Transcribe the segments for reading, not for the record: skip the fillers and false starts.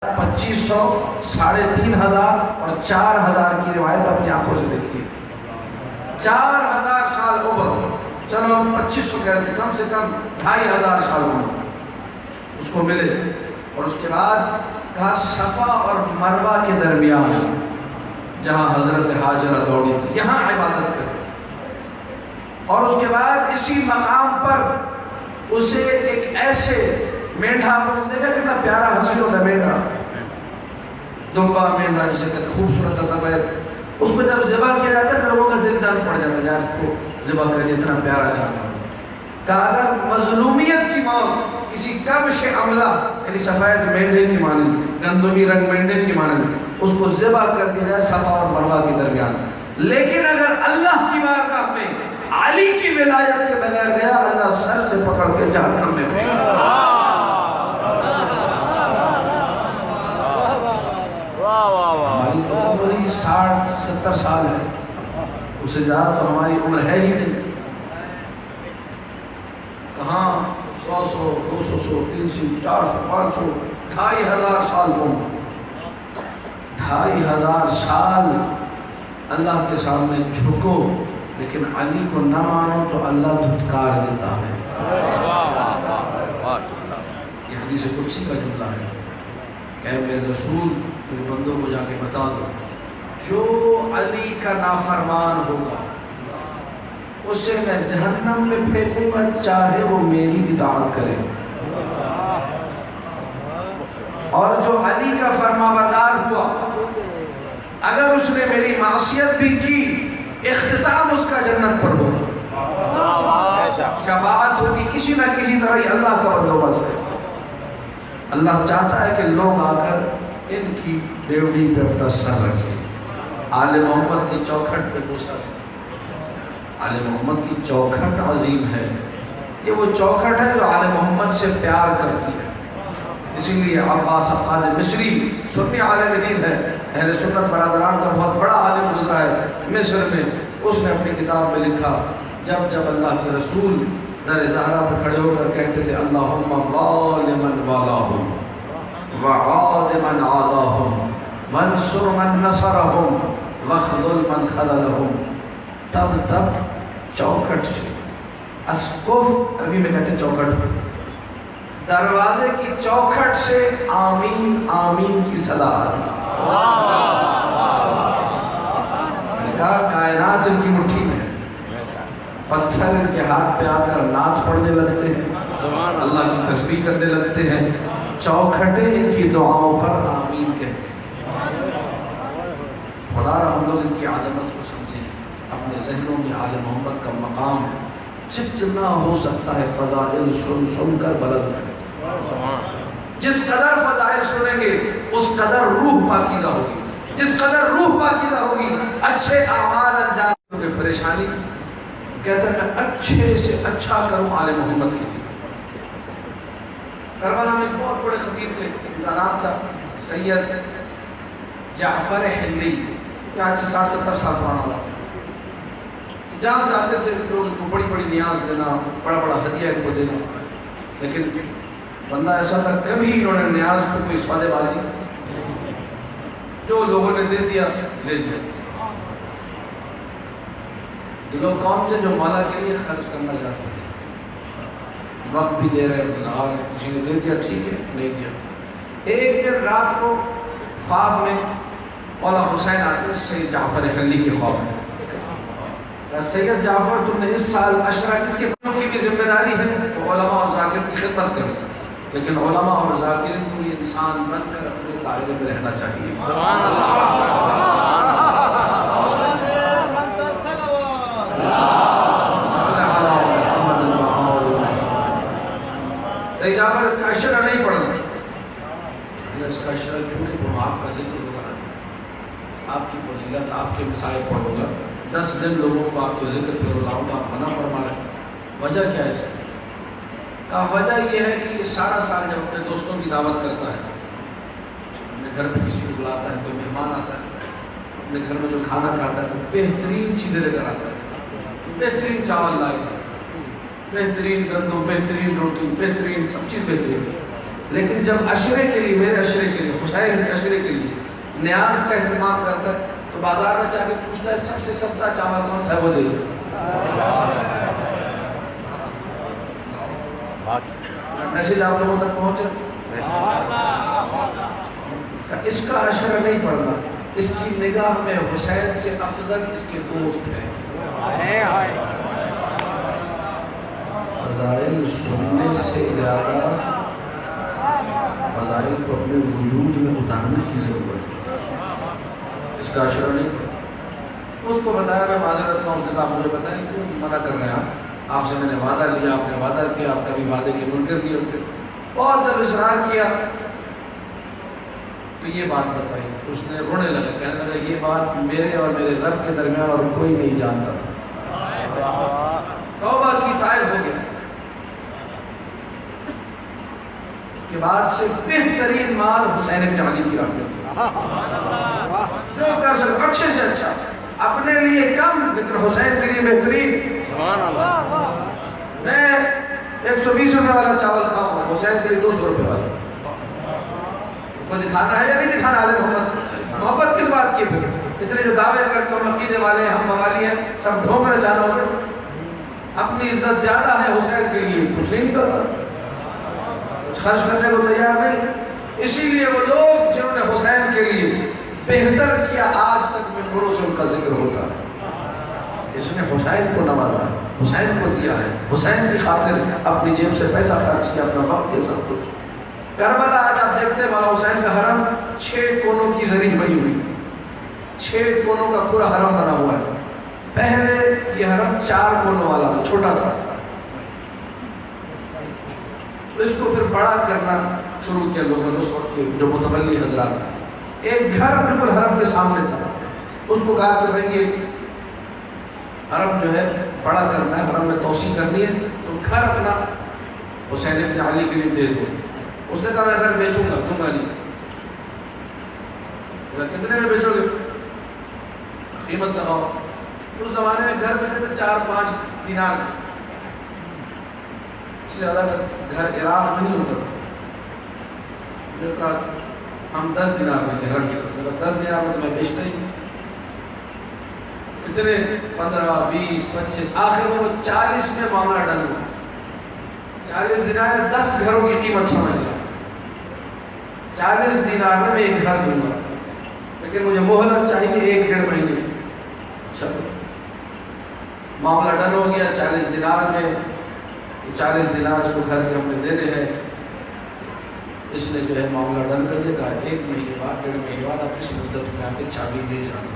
2500 3500 اور 4000 کی روایت اپنی آنکھوں سے دیکھیے. 4000 سال عمر، چلو ہم 2500 کہتے ہیں، کم سے کم 2500 سال عمر اس کو ملے. اور اس کے بعد کہا صفا اور مروہ کے درمیان جہاں حضرت حاجرہ دوڑی تھی یہاں عبادت کرے. اور اس کے بعد اسی مقام پر اسے ایک ایسے مینڈھا، دیکھا کتنا پیارا حسین ہوتا ہے مینڈھا، دمبا مینڈھا جسے کہتے ہیں، خوبصورت سا سفید. اس کو جب ذبح کیا جاتا ہے تو لوگوں کا دل درد پڑ جاتا ہے، یار اس کو ذبح کر کے اتنا پیارا چاہتا ہے. کہا اگر مظلومیت کی موت کسی کبش عملہ یعنی سفید مینڈھے کی مانند، گندمی رنگ مینڈھے کی مانند اس کو ذبح کر دیا جائے صفا اور مروہ کے درمیان، لیکن اگر اللہ کی بارگاہ میں علی کی ولایت کے بغیر گیا، اللہ سر سے پکڑ کے جہنم میں پھینکا. ہماری تو عمر ہی 60-70 سال ہے، اس سے زیادہ تو ہماری عمر ہے ہی نہیں. کہاں 100 200 300 400 500 2500 سال عمر، 2500 سال اللہ کے سامنے جھکو، لیکن علی کو نہ مانو تو اللہ دھتکار دیتا ہے. یہ حدیث قدسی کا جملہ ہے کہ اے میرے رسول میرے بندوں کو جا کے بتا دو، جو علی کا نافرمان ہوگا اسے میں جہنم میں پھینکوں گا، چاہے وہ میری اطاعت کرے. اور جو علی کا فرما بردار ہوا، اگر اس نے میری معصیت بھی کی، اختتام اس کا جنت پر ہوگا، شفاعت ہوگی کسی نہ کسی طرح. ہی اللہ کا بندوبست ہے. اللہ چاہتا ہے کہ لوگ آ کر ان کی ڈیوڑی پہ اپنا سر رکھیں. آل محمد کی چوکھٹ پہ بوسا ہے. آل محمد کی چوکھٹ عظیم ہے. یہ وہ چوکھٹ ہے جو آل محمد سے پیار کرتی ہے. اسی لیے عباس قادر مصری سنی عالم دین ہے، اہل سنت برادران کا بہت بڑا عالم گزرا ہے مصر میں. اس نے اپنی کتاب میں لکھا، جب جب اللہ کے رسول در زہرا پر کھڑے ہو کر کہتے تھے اللہم وال من والاہم وعاد من عاداہم وانصر من نصرہم وخذل من خذلہم، تب تب چوکھٹ سے، اسقف عربی میں کہتے ہیں چوکھٹ، دروازے کی چوکھٹ سے آمین آمین کی صدا آتی. کہا کائنات ان کی مٹھی میں، پتھر ان کے ہاتھ پہ آ کر نعت پڑھنے لگتے ہیں، اللہ کی تسبیح کرنے لگتے ہیں، چوکھٹیں ان کی دعاؤں پر آمین کہتے ہیں. خدا را ہم لوگ ان کی عظمت کو سمجھیں، اپنے ذہنوں میں آل محمد کا مقام جتنا ہو سکتا ہے فضائل سن سن کر بلند کریں. جس قدر فضائل سنیں گے اس قدر روح پاکیزہ ہوگی، جس قدر روح پاکیزہ ہوگی اچھے اعمال انجام ہوگی. پریشانی کہتا ہے میں اچھے سے اچھا کروں آل محمد کے لیے. کربلا میں ایک بہت بڑے خطیب تھے، ان کا نام تھا سید جعفر حلی، آج سے 60-70 سال پرانا ہوا. جہاں جاتے تھے لوگ ان کو بڑی بڑی نیاز دینا، بڑا بڑا ہدیہ ان کو دینا، لیکن بندہ ایسا تھا کبھی انہوں نے نیاز کو کوئی سودے بازی، جو لوگوں نے دے دیا لے لیا. لوگ کون سے جو مولا کے لیے خرچ کرنا چاہتے تھے، وقت بھی دے رہے ہیں، کسی نے دے دیا ٹھیک ہے، نہیں دیا. ایک دن رات کو خواب میں مولا حسین آتے سید جعفر حلی کے خواب میں، سید جعفر تم نے اس سال عشرہ کس کے بنوں کی بھی ذمہ داری ہے تو علماء اور ذاکرین کی خدمت کریں، لیکن علماء اور ذاکرین کو یہ انسان بن کر اپنے دائرے میں رہنا چاہیے. سبحان اللہ. سید جعفر اس کا عشرہ نہیں پڑھنا، اس کا عشرہ کیوں نہیں پڑھوں؟ آپ کا ذکر ہو رہا ہے، آپ کی فضیلت، آپ کے مسائل پڑھو گا، 10 دن لوگوں کو آپ کو ذکر پہ رلاؤں گا، آپ منع فرما رہے ہیں. وجہ کیا ہے اس کی؟ کا وجہ یہ ہے کہ یہ سارا سال جب اپنے دوستوں کی دعوت کرتا ہے، اپنے گھر پہ کسی کو بلاتا ہے، کوئی مہمان آتا ہے، اپنے گھر میں جو کھانا کھاتا ہے تو بہترین چیزیں لے کر آتا ہے، بہترین چاول لائے گا، بہترین گندم، بہترین روٹی، بہترین سب چیز بہترین. لیکن جب عشرے کے لیے، میرے عشرے کے لیے، حسین کے عشرے کے لیے نیاز کا اہتمام کرتا ہے تو بازار میں چاہ کے پوچھتا ہے سب سے سستا چاول کون سا ہے وہ دے دو۔ میسج آپ لوگوں تک پہنچے؟ اس کا عشرہ نہیں پڑھنا، اس کی نگاہ میں حسین سے افضل اس کے دوست ہے۔ فضائل سننے سے زیادہ فضائل کو اپنے وجود میں اتارنے کی ضرورت ہے۔ اس کا عشرہ نہیں پڑھنا۔ اس کو بتایا، میں معذرت خواہ، اس نے کہا مجھے پتہ نہیں کیوں منع کر رہے ہیں آپ سے، میں نے وعدہ لیا، آپ نے وعدہ کیا، آپ کبھی وعدے کے منکر نہیں ہوتے۔ بہت جب اصرار کیا تو یہ بات بتائی، اس نے رونے لگا، کہنے لگا یہ بات میرے اور میرے رب کے درمیان اور کوئی نہیں جانتا تھا۔ توبہ کی طائب ہو گیا۔ اس کے بعد سے بہترین مال حسین بن علی کی راہ جو کر سکتا، اچھے سے اچھا، اپنے لیے کم لیکن حسین کے لیے بہترین۔ سبحان اللہ۔ میں 120 روپے والا چاول کھاؤں گا، حسین کے لیے 200 روپے والا۔ کو دکھانا ہے یا نہیں دکھانا؟ آل محمد محبت کس بات کی پھر؟ اتنے جو دعوے کرتے ہم عقیدے والے ہیں، ہم موالی ہیں، سب ڈھونگ جانا ہوگا۔ اپنی عزت زیادہ ہے حسین کے لیے، کچھ نہیں کرتا، کچھ خرچ کرنے کو تیار نہیں۔ اسی لیے وہ لوگ جنہوں نے حسین کے لیے بہتر کیا، آج تک ممبروں سے ان کا ذکر ہوتا ہے۔ اس نے حسین کو نوازا ہے، حسین کو دیا ہے، حسین کی خاطر اپنی جیب سے پیسہ خرچ کیا، اپنا وقت دیا، سب کچھ۔ کربلا آج آپ دیکھتے ہیں مولا حسین کا حرم 6 کونوں کی زرعی بنی ہوئی، 6 کونوں کا پورا حرم بنا ہوا ہے۔ پہلے یہ حرم 4 کونوں والا تھا، چھوٹا تھا، اس کو پھر بڑا کرنا شروع کیا لوگوں نے، اس وقت کے جو متولی حضرات۔ ایک گھر بالکل حرم کے سامنے تھا، اس کو کہا کہ بھائی یہ حرم جو ہے بڑا کرنا ہے، حرم میں توسیع کرنی ہے، تو گھر اپنا حسین بن علی کے لیے دے دو۔ اس نے کہا میں گھر بیچوں گا، دوں گا نہیں۔ کتنے میں بیچو گے؟ قیمت لگاؤ۔ اس زمانے میں گھر ملتے تھے 4-5 دینار، اس سے زیادہ گھر عراق نہیں ہوتا تھا۔ میں نے کہا ہم 10 دینار میں گھر کی، 10 دینار میں تو میں بیچتا ہی نہیں۔ اتنے 15, 20, 25، آخر میں وہ 40 میں معاملہ ڈن ہوا۔ 40 دینار میں 10 گھروں کی قیمت سمجھ گیا۔ 40 دینار میں ایک گھر دوں گا، لیکن مجھے مہلت چاہیے 1-1.5 مہینے۔ چلو معاملہ ڈن ہو گیا 40 دینار میں۔ 40 دینار اس کو گھر کے ہم نے دینے ہیں۔ اس نے جو ہے معاملہ ڈن کر دیا، کہا 1 مہینے بعد 1.5 مہینے بعد آپ اس مدت میں آ کے چابی لے جانا۔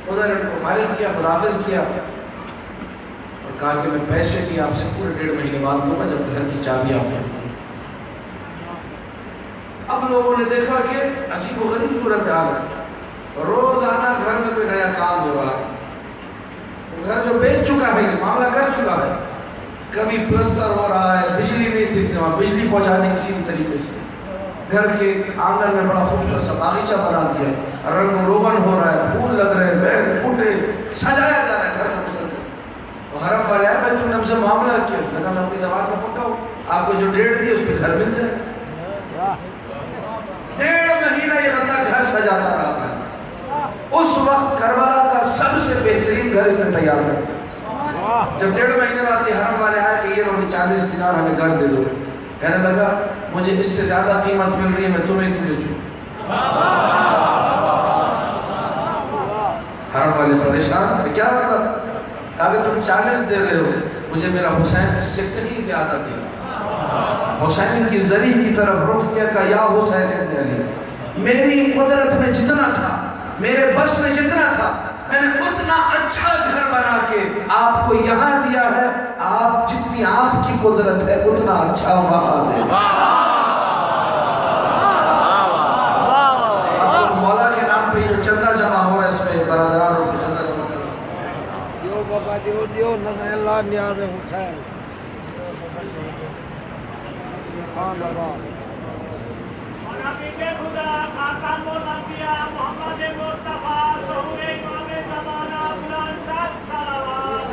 ادھر ان کو فارغ کیا، خداحافظ کیا، اور کہا کہ میں پیسے بھی آپ سے پورے 1.5 مہینے بعد لوں گا جب گھر کی چابی آپ نے۔ اب لوگوں نے دیکھا کہ عجیب و غریب صورتحال ہے، روزانہ گھر میں کوئی نیا کام ہو رہا ہے۔ گھر جو بیچ چکا ہے، یہ معاملہ کر چکا ہے، کبھی پلستر ہو رہا ہے، بجلی نہیں تھی، اس نے وہاں بجلی پہنچا دی کسی بھی طریقے سے۔ گھر کے آنگن میں بڑا خوبصورت سا باغیچہ بنا دیا، رنگ و روغن ہو رہا ہے، پھول لگ رہے ہیں، بیل پھوٹے، سجایا جا رہا ہے گھر کو۔ حرم والے آئے، بھائی تم نے ہم سے معاملہ کیا؟ اس نے کہا میں اپنی زبان کا پکا ہوں، آپ کو جو ڈیٹ دی اس پہ گھر مل جائے۔ 1.5 مہینہ یہ بندہ گھر سجاتا رہا ہے۔ اس وقت کربلا کا سب سے بہترین گھر اس نے تیار کیا۔ جب 1.5 مہینے بعد یہ حرم والے آئے کہ یہ لوگ 40 دینار ہمیں گھر دے دو، کہنے لگا مجھے اس سے زیادہ قیمت مل رہی ہے، میں تمہیں کیوں بیچوں؟ حرم والے پریشان، کیا مطلب؟ کہا کہ تم 40 دے رہے ہو، مجھے میرا حسین اس سے کہیں زیادہ دے۔ حسین کی زری کی طرف رخ کیا، کہا یا حسین ابن علی، میری قدرت میں جتنا تھا، میرے بس میں جتنا تھا، میں نے اتنا اچھا گھر بنا کے آپ کو یہاں دیا ہے، آپ جتنی آپ کی قدرت ہے اتنا اچھا وہاں دے۔ اب مولا کے نام پہ جو چندہ جمع ہو رہا ہے، اس میں برادرانوں کو چندہ جمع کرو۔ دیو بابا دیو نظر اللہ نیاز حسین خان آباد۔ محمد مصطفیٰ ظہور امام زمانہ بلند تر صلوات۔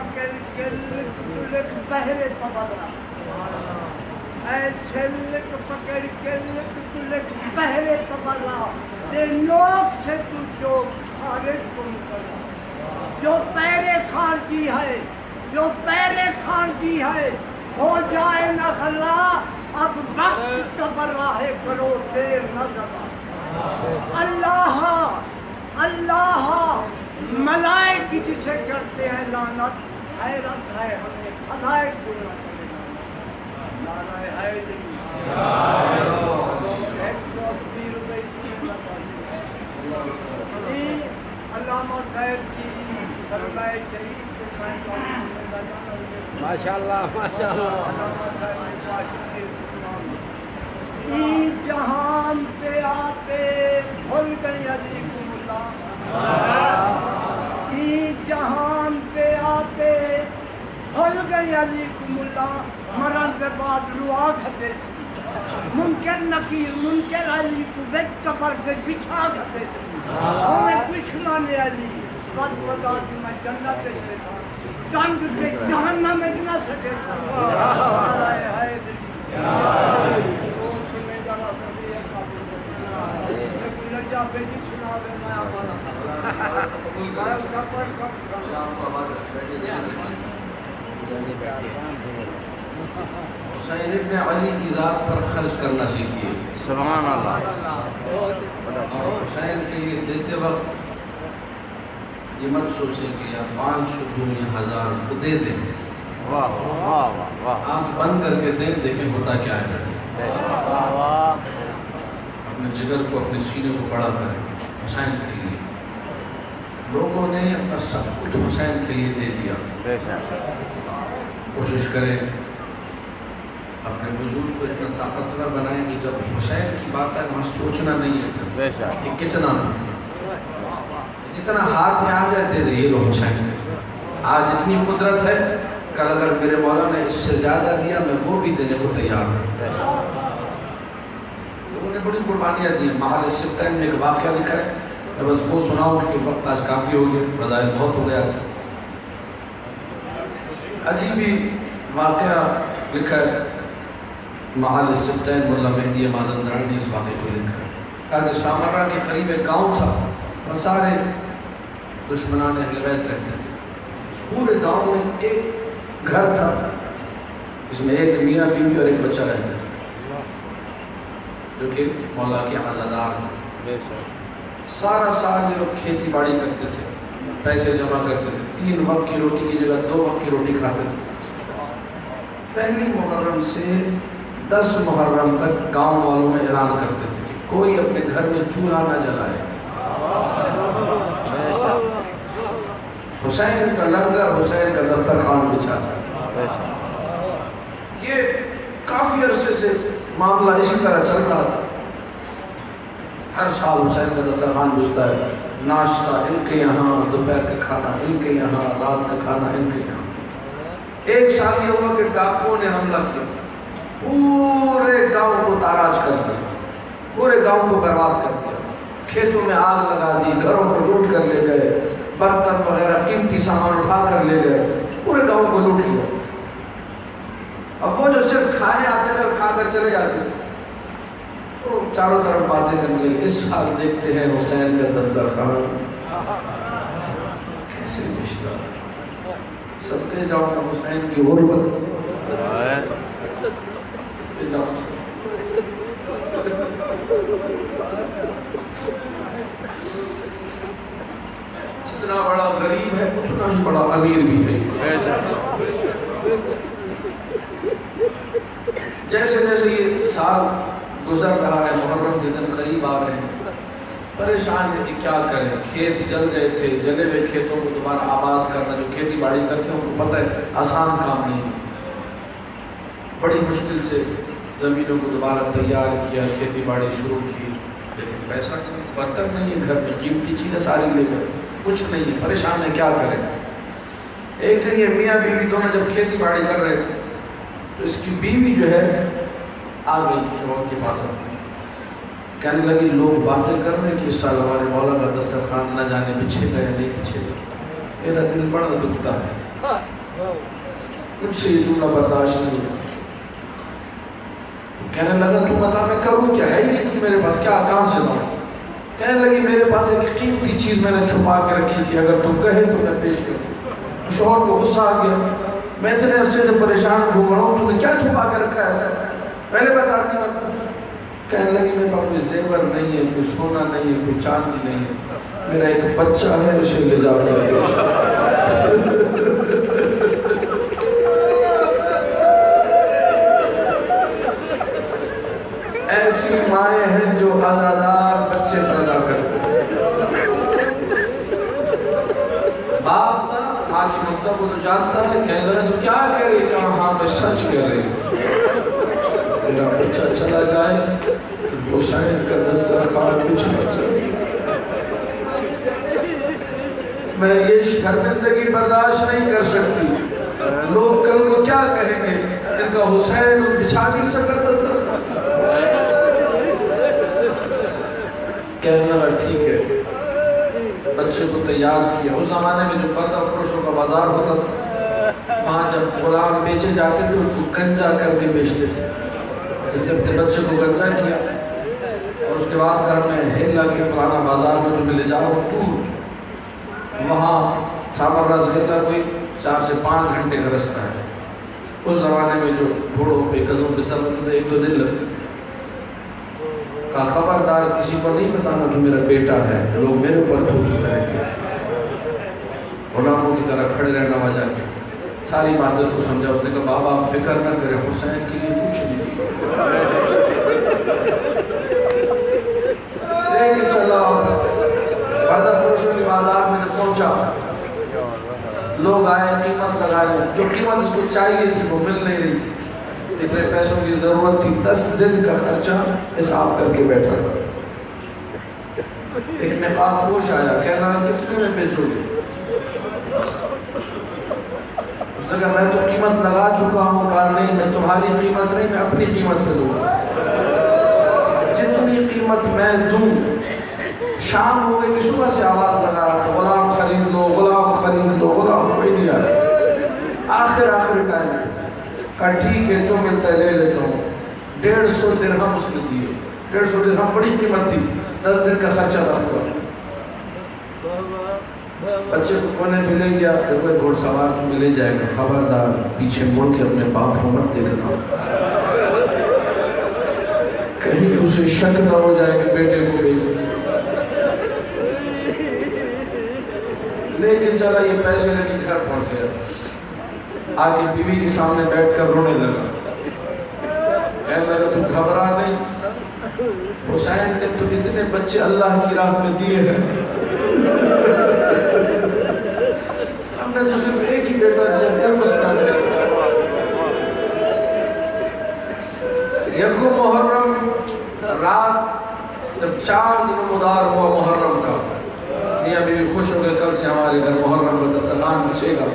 پکڑ کے لک بہرے تبرا اے چھلک پکڑ کے لک بہرے تبرا دے نوک سے تو چوک خارج کو نکلا جو پیرے خارجی ہے جو پیرے خارجی ہے ہو جائے نہ خلا اب وقت تبرا ہے کرو دیر نہ ذرا اللہ اللہ ملائک جسے کرتے ہیں لعنت حیرت ہے ہمیں خدائے پورا کرے نعرہ حیدری 180 روپے کی علامہ صاحب کی درگاہ شریف سے ماشاءاللہ ماشاءاللہ علامہ صاحب کی جہان پہ آتے بھول گئی علی کو جہان پہ آتے بھول گئی علی کو ملا مرن کے بعد روا کھتے منکر نکیر منکر علی کو بیت کپر کے بچھا کھتے ہمیں دشمن علی بد بدا کہ میں جنت سے تھا ٹنگ کے جہنم میں نہ سکے نعرہ حیدری حسین ابن علی کی ذات پر خرچ کرنا سیکھیے سبحان اللہ اور حسین کے لیے دیتے وقت یہ مت سوچیں کہ یا 500 دوں یا 1000 کو دے دیں واہ واہ واہ آنکھ بند کر کے دیں دیکھیں ہوتا کیا ہے اپنے جگر کو اپنے سینے کو بڑا کریں حسین کے لیے لوگوں نے اپنا سب کچھ حسین کے لیے دے دیا کوشش کریں اپنے وجود کو اتنا طاقتور بنائیں کہ جب حسین کی بات ہے وہاں سوچنا نہیں ہے کہ کتنا جتنا ہاتھ میں آ جائے دے دے یہ لو حسین آج اتنی قدرت ہے کل اگر میرے مولا نے اس سے زیادہ دیا میں وہ بھی دینے کو تیار ہوں لوگوں نے بڑی قربانیاں دی ہیں معال السبتین میں ایک واقعہ لکھا ہے میں بس وہ سناؤں کہ وقت آج کافی ہو گیا بظاہر بہت ہو گیا عجیب ہی واقعہ لکھا ہے معال السبتین مولا مہدی مازندران نے اس واقعے کو لکھا ہے کہا کہ سامرہ کے قریب ایک گاؤں تھا وہ سارے دشمنان اہل بیت رہتے تھے اس پورے گاؤں میں ایک گھر تھا اس میں ایک میاں بیوی اور ایک بچہ رہتا تھا جو کہ مولا کے عزادار تھے سارا سال یہ لوگ کھیتی باڑی کرتے تھے پیسے جمع کرتے تھے 3 وقت کی روٹی کی جگہ 2 وقت کی روٹی کھاتے تھے پہلی محرم سے 10 محرم تک گاؤں والوں میں اعلان کرتے تھے کہ کوئی اپنے گھر میں چولہا نہ جلائے حسین کا لنگر حسین کا دسترخوان بچھا یہ کافی عرصے سے معاملہ اسی طرح چلتا تھا ہر سال حسین کا دسترخوان بچھتا ہے ناشتہ ان کے یہاں دوپہر کا کھانا ان کے یہاں رات کا کھانا ان کے یہاں ایک سال یہ ہوا کہ ڈاکوؤں نے حملہ کیا پورے گاؤں کو تاراج کر دیا پورے گاؤں کو برباد کر دیا کھیتوں میں آگ لگا دی گھروں کو لوٹ کر لے گئے برتن وغیرہ قیمتی سامان اٹھا کر لے گئے پورے گاؤں کو لوٹ لیا اب وہ جو صرف کھانے آتے تھے اور کھا کر چلے جاتے تھے تو چاروں طرف باتیں کرنے لگے اس سال دیکھتے ہیں حسین کا دسترخوان کیسے رشتہ سبتے جاؤ کا حسین کی غربت سبتے جاؤ جتنا بڑا غریب ہے اتنا ہی بڑا امیر بھی ہے جیسے جیسے یہ سال گزر رہا ہے محرم کے دن قریب آ رہے ہیں پریشان ہے کہ کیا کریں کھیت جل گئے تھے جلے ہوئے کھیتوں کو دوبارہ آباد کرنا جو کھیتی باڑی کرتے ہیں ان کو پتہ ہے آسان کام نہیں بڑی مشکل سے زمینوں کو دوبارہ تیار کیا کھیتی باڑی شروع کی لیکن پیسہ برتن نہیں ہے گھر میں قیمتی چیزیں ساری لے گئے کچھ نہیں پریشان ہے کیا کریں ایک دن یہ میاں بیوی دونوں جب کھیتی باڑی کر رہے تھے تو اس کی بیوی جو ہے آ گئی شوہر کے پاس کہنے لگی لوگ باتیں کر رہے ہیں کہ اس سال ہمارے مولا کا دسترخوان نہ جانے پیچھے گئے نہیں پیچھے میرا دل بڑا دکھتا ہے، مجھ سے یہ جملہ برداشت نہیں ہوا۔ کہنے لگا تو بتا میں کروں کیا، ہے ہی نہیں کچھ میرے پاس، کیا کہاں سے لاؤں؟ کہنے لگی میرے پاس ایک قیمتی چیز میں نے چھپا کے رکھی تھی، اگر تم کہے تو میں پیش کروں۔ شوہر کو غصہ آ گیا، میں اتنے عرصے سے پریشان گھوم رہا ہوں، تم نے کیا چھپا کے رکھا ہے ایسا، پہلے بتاتی میں۔ کہنے لگی میرے پاس کوئی زیور نہیں ہے، کوئی سونا نہیں ہے، کوئی چاندی نہیں ہے، میرا ایک بچہ ہے، اسے لے جا کر پیش ایسی مائیں ہیں جو آزادار بچے پیدا کرتے ہیں۔ باپ تھا، ماں کی ممتا کو تو جانتا ہے، کہنے لگا تو کیا کہہ رہی؟ کہا ہاں میں سچ کہہ رہی ہوں، میرا بچہ چلا جائے حسین کا دسترخوان کچھ نہ چلے۔ میں یہ شرمندگی برداشت نہیں کر سکتی، لوگ کل کو کیا کہیں گے، ان کا حسین بچھا نہیں سکا دسترخوان۔ کہنے لگا ٹھیک ہے، بچے کو تیار کیا۔ اس زمانے میں جو پردہ فروشوں کا بازار ہوتا تھا، وہاں جب غلام بیچے جاتے تھے ان کو گنجا کر کے بیچتے تھے، اس سے اپنے بچے کو گنجا کیا، اور اس کے بعد گھر میں ہلا کے فلانا بازار میں جو میں لے جا رہا ہوں دور، وہاں سامرا زہلا کوئی 4 سے 5 گھنٹے کا رستہ ہے۔ اس زمانے میں جو گھوڑوں پہ گدھوں پہ سفر تھے 1-2 دن لگتے تھے۔ کہا خبردار کسی کو نہیں بتانا تو میرا بیٹا ہے، لوگ میرے اوپر تھوکی کریں گے۔ غلاموں کی طرح کھڑے رہنا وجہ کے ساری باتیں اس کو سمجھا۔ اس نے کہا بابا آپ فکر نہ کریں، حسین کے لیے کچھ نہیں لے کے چلا۔ پردہ فروشوں کے بازار میں جب پہنچا، لوگ آئے قیمت لگائے، جو قیمت اس کو چاہیے تھی وہ مل نہیں رہی تھی، اتنے پیسوں کی ضرورت تھی، 10 دن کا خرچہ حساب کر کے بیٹھا تھا۔ ایک نقاب پوش آیا، کہنا کتنے میں بیچو گے؟ اگر میں تو قیمت لگا چکا ہوں، کہا نہیں میں تمہاری قیمت نہیں، میں اپنی قیمت پہ لوں گا، جتنی قیمت میں دوں۔ شام ہو گئی کہ صبح سے آواز لگا رہا تھا غلام خرید لو، غلام خرید لو، غلام کوئی نہیں آیا۔ آخر ٹائم کہا ٹھیک ہے جو ملتا ہے لے لیتا ہوں۔ 150 درہم اس نے دیے۔ 150 درہم بڑی قیمت تھی، 10 دن کا خرچہ تھا پورا۔ بچے کو کونے پہ لے گیا، کوئی گھوڑ سوار تمہیں لے جائے گا، خبردار پیچھے مڑ کے اپنے باپ کو مت دیکھنا، کہیں اسے شک نہ ہو جائے کہ بیٹے کو بھیج دیا۔ لے کے چلا، یہ پیسے لے کے گھر پہنچ گیا، آگے بیوی کے سامنے بیٹھ کر رونے لگا، کہنے لگا تم گھبرا نہیں، حسین نے تو اتنے بچے اللہ کی راہ میں دیے ہیں، ہم نے تو صرف ایک ہی بیٹا دیا، کیا مسئلہ ہے؟ یکم محرم رات جب 4 دن مدار ہوا محرم کا، میاں بیوی خوش ہو گئے کل سے ہمارے گھر محرم کا دسترخوان بچھے گا۔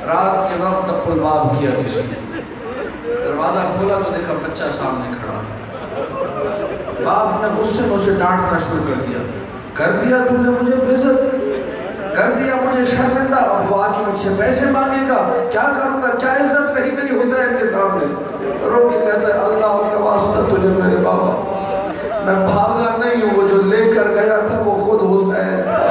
رات کے وقت تب الباب کیا کسی نے، دروازہ کھولا تو دیکھا بچہ سامنے کھڑا ہے۔ باپ نے غصے میں اسے ڈانٹنا شروع کر دیا تم نے مجھے بےعزت کر دیا، مجھے شرمندہ، اب وہ آگے مجھ سے پیسے مانگے گا، کیا کروں گا، کیا عزت رہی میری حسین کے سامنے۔ رو کے کہتا ہے اللہ کا واسطہ تجھے میرے بابا، میں بھاگا نہیں ہوں، وہ جو لے کر گیا تھا وہ خود حسین تھا۔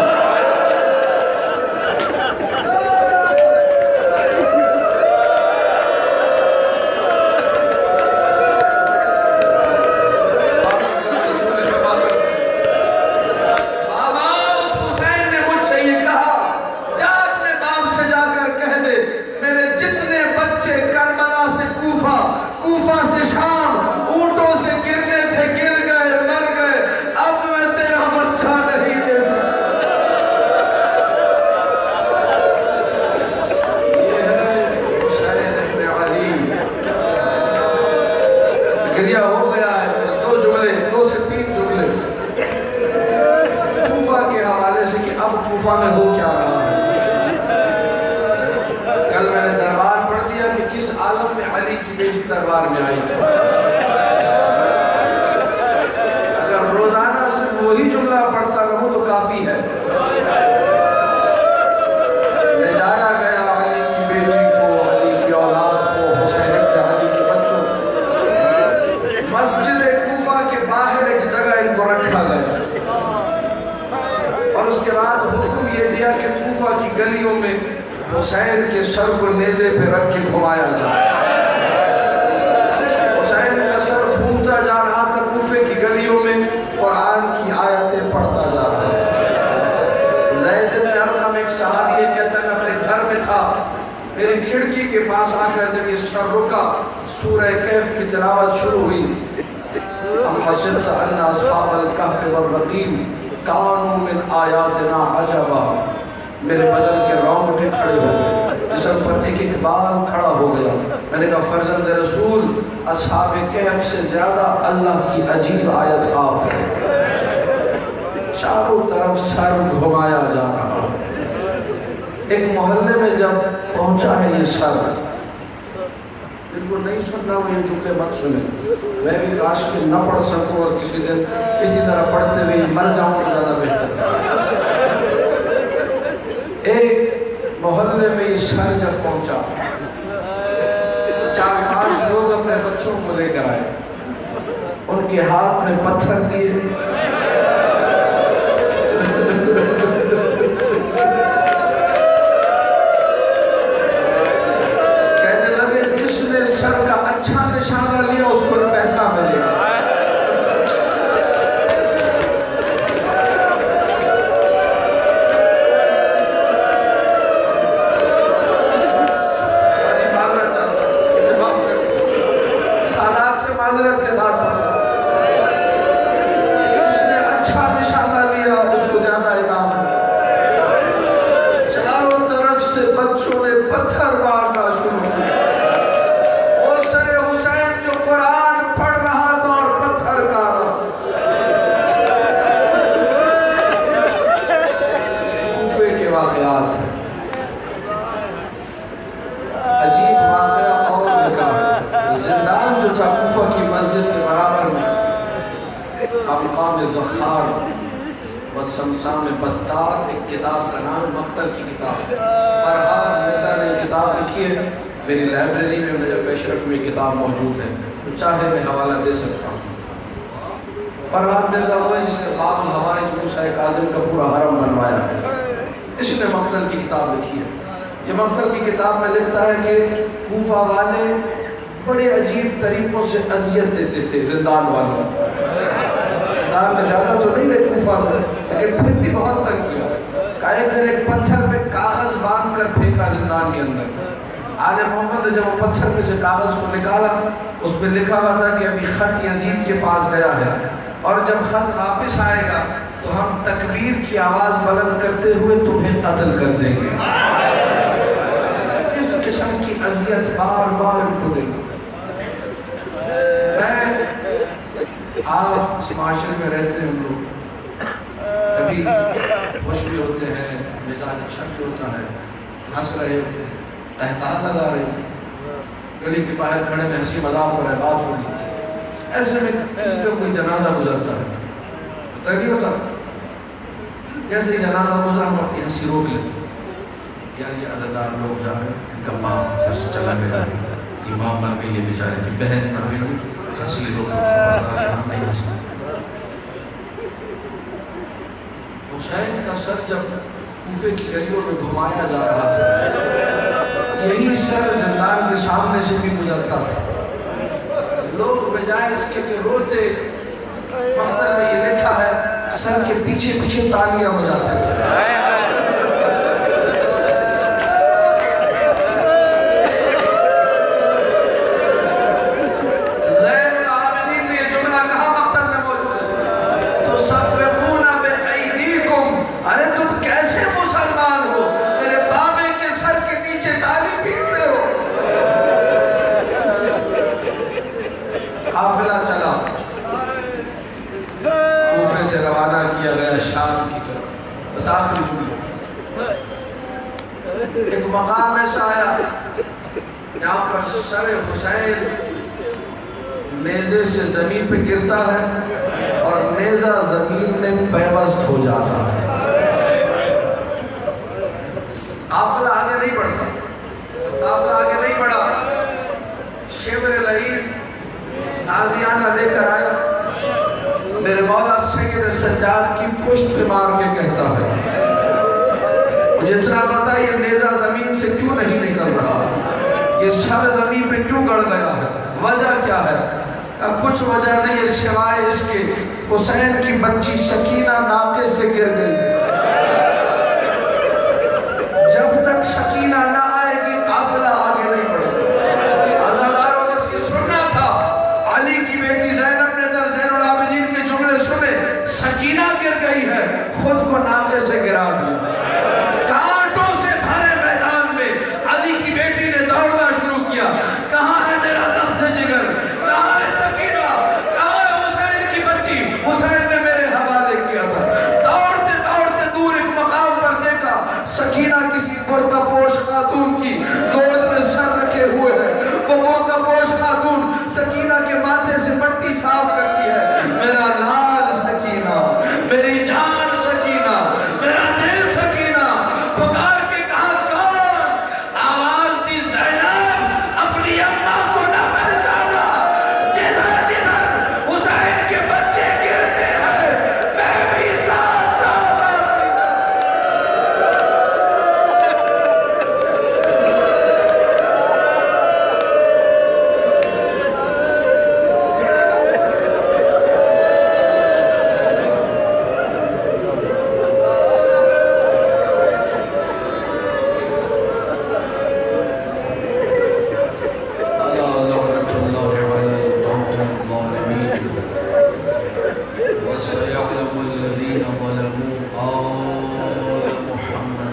کوفہ میں ہو کیا رہا ہے؟ کل میں نے دربار پڑھ دیا کہ کس عالم میں علی کی بیٹی دربار میں آئی تھی۔ اگر روزانہ صرف وہی جملہ پڑھتا رہوں تو کافی ہے۔ میں حسین کے سر کو نیزے پہ رکھ کے گھمایا جائے. حسین کا سر گھومتا جا رہا تھا کوفے کی گلیوں میں, قرآن کی آیتیں پڑھتا جا رہا تھا. زید بن ارقم ایک صحابی ہے, کہتا ہے میں اپنے گھر میں تھا, میری کھڑکی کے پاس آ کر جب یہ سر رکا, سورہ کہف کی تلاوت شروع ہوئی. ام حسبت ان اصحاب الکہف والرقیم کانوا من آیاتنا عجبا. میرے بدن کے رونگٹے کھڑے ہو گئے, جسم پر ایک ایک بال کھڑا ہو گیا. میں نے کہا فرزند رسول, اصحاب کہف سے زیادہ اللہ کی عجیب آیت آپ ہے. چاروں طرف سر گھمایا جا رہا. ایک محلے میں جب پہنچا ہے یہ سر, جن کو نہیں سننا وہ یہ جملے مت سنیں. میں بھی کاش کہ نہ پڑھ سکوں اور کسی دن اسی طرح پڑھتے ہوئے مر جاؤں تو زیادہ بہتر. ایک محلے میں یہ سر جب پہنچا, 4-5 لوگ اپنے بچوں کو لے کر آئے, ان کے ہاتھ میں پتھر دیے, کہنے لگے جس نے سر کا اچھا نشانہ لیا اس کو پیسہ ملے گا. سادات سے معذرت کے ساتھ جس نے اچھا نشانہ لیا اس کو زیادہ انعام. چاروں طرف سے بچوں نے پتھر مارنا شروع کیا. اور سر حسین جو قرآن پڑھ رہا تھا اور پتھر کھا رہا. کوفے کے واقعات ہیں. عجیب واقعہ اور لکھا ہے. زندان جو تھا کوفہ کی مسجد کے برابر میں, مقام زخار و سمسام بطار, ایک کتاب کا نام مقتل کی کتاب. فرحان مرزا نے کتاب لکھی ہے, میری لائبریری میں نجف اشرف میں کتاب موجود ہے, چاہے میں حوالہ دے سکتا ہوں. فرحان مرزا وہ ہے جس نے باب الحوائج موسیٰ کاظم کا پورا حرم بنوایا ہے. اس نے مقتل کی کتاب لکھی ہے. یہ مقتل کی کتاب میں لکھتا ہے کہ کوفہ والے بڑے عجیب طریقوں سے اذیت دیتے تھے زندان والوں. زندان میں زیادہ تو نہیں رہے کوفہ میں, لیکن پھر بھی بہت تنگ کیا. ایک دن ایک پتھر پہ کاغذ باندھ کر پھینکا زندان کے اندر. آل محمد نے جب وہ پتھر میں سے کاغذ کو نکالا, اس پہ لکھا ہوا تھا کہ ابھی خط یزید کے پاس گیا ہے, اور جب خط واپس آئے گا تو ہم تکبیر کی آواز بلند کرتے ہوئے تمہیں قتل کر دیں گے. اس قسم کی اذیت بار بار ان کو دیں گے. آپ اس معاشرے میں رہتے ہیں, ہم لوگ کبھی خوش بھی ہوتے ہیں, مزاج اچھا بھی ہوتا ہے, ہنس رہے ہوتے ہیں, احتار لگا رہے ہیں, گلی کے باہر کھڑے میں ہنسی مذاق ہو رہا ہے, بات ہو رہی ہے. ایسے میں کسی پہ کوئی جنازہ گزرتا ہے, پتہ نہیں ہوتا, جیسے ہی جنازہ گزرا ہم اپنی ہنسی روک لیتے ہیں. یار یہ عزادار لوگ جا رہے ہیں, ان کا باپ سر سے چلا گیا, کی ماں مر گئی, یہ بیچارے کی بہن مر گئی, ہنسی روک خبردار ہم نہیں ہنسی. حسین کا سر جب کوفے کی گلیوں میں گھمایا جا رہا تھا, یہی سر زندان کے سامنے سے بھی گزرتا تھا. لوگ بجائے اس کے کہ روتے, مقتل میں یہ لکھا ہے سر کے پیچھے پیچھے تالیاں بجاتے تھے. قافلہ چلا, کوفے سے روانہ کیا گیا شام کی طرف. بس آخری جملے, ایک مقام ایسا آیا جہاں پر سر حسین نیزے سے زمین پہ گرتا ہے اور نیزہ زمین میں پیوست ہو جاتا ہے. قافلہ آگے نہیں بڑھتا. قافلہ آگے نہیں بڑھا, شیور لعین تازیانہ لے کر آیا, میرے مولا سید سجاد کی پشت پہ مار کے کہتا ہے, مجھے اتنا پتا یہ نیزہ زمین سے کیوں نہیں نکل رہا، یہ سر زمین پہ کیوں گڑ گیا ہے، وجہ کیا ہے؟ کچھ وجہ نہیں ہے سوائے اس کے حسین کی بچی سکینہ ناقے سے گر گئی۔